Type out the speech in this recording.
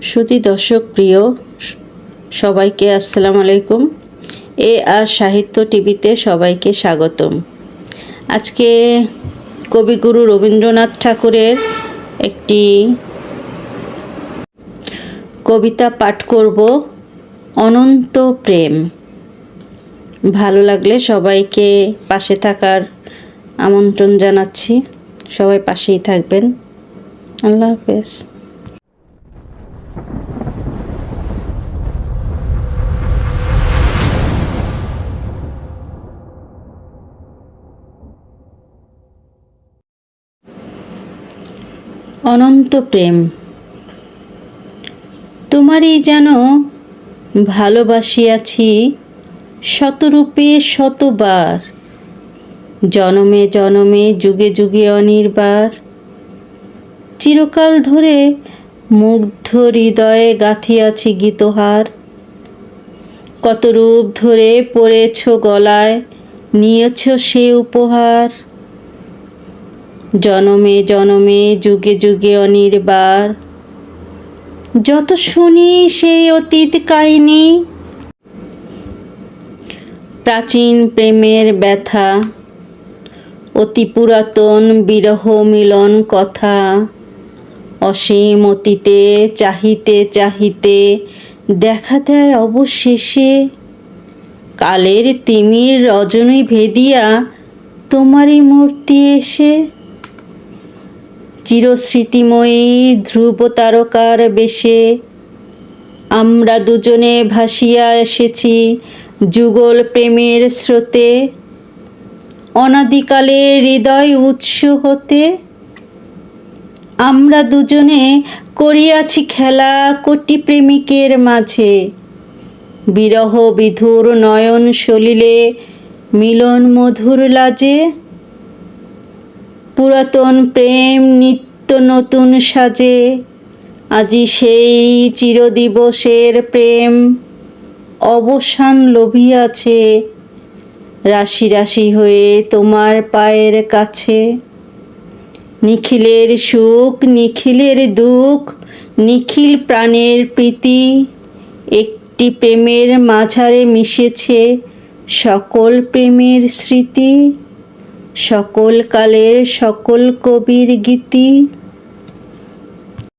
শ্রুতি দর্শক প্রিয় সবাইকে আসসালামু আলাইকুম। আর সাহিত্য টিভিতে সবাইকে স্বাগতম। আজকে কবিগুরু রবীন্দ্রনাথ ঠাকুরের একটি কবিতা পাঠ করব, অনন্ত প্রেম। ভালো লাগলে সবাইকে পাশে থাকার আমন্ত্রণ জানাচ্ছি। সবাই পাশেই থাকবেন। আল্লাহ হাফেজ। অনন্ত প্রেম। তোমারই যেন ভালোবাসিয়াছি শতরূপে শতবার, জনমে জনমে যুগে যুগে অনির্বার। চিরকাল ধরে মুগ্ধ হৃদয়ে গাঁথিয়াছি গীতহার। কত রূপ ধরে পড়েছ গলায়, নিয়েছ সে উপহার। জনমে জনমে যুগে যুগে অনির্বার, যত শুনি সেই অতীত কাহিনী। প্রাচীন প্রেমের ব্যথা, অতি পুরাতন বিরহ মিলন কথা। অসীম অতীতে চাহিতে চাহিতে দেখা দেয় অবশেষে, কালের তিমির রজনী ভেদিয়া তোমারই মূর্তি এসে। চিরস্মৃতিময়ী ধ্রুব তারকার বেশে আমরা দুজনে ভাসিয়া এসেছি যুগল প্রেমের স্রোতে। অনাদিকালে হৃদয় উৎস হতে আমরা দুজনে করিয়াছি খেলা কোটি প্রেমিকের মাঝে। বিরহ বিধুর নয়ন সলিলে মিলন মধুর লাজে। পুরাতন প্রেম নিত্য নতুন সাজে, আজি সেই চিরদিবসের প্রেম অবসান লভিয়াছে। রাশি রাশি হয়ে তোমার পায়ের কাছে। নিখিলের সুখ নিখিলের দুঃখ, নিখিল প্রাণের প্রীতি, একটি প্রেমের মাঝারে মিশেছে সকল প্রেমের স্মৃতি। সকল কালের সকল কবির গীতি।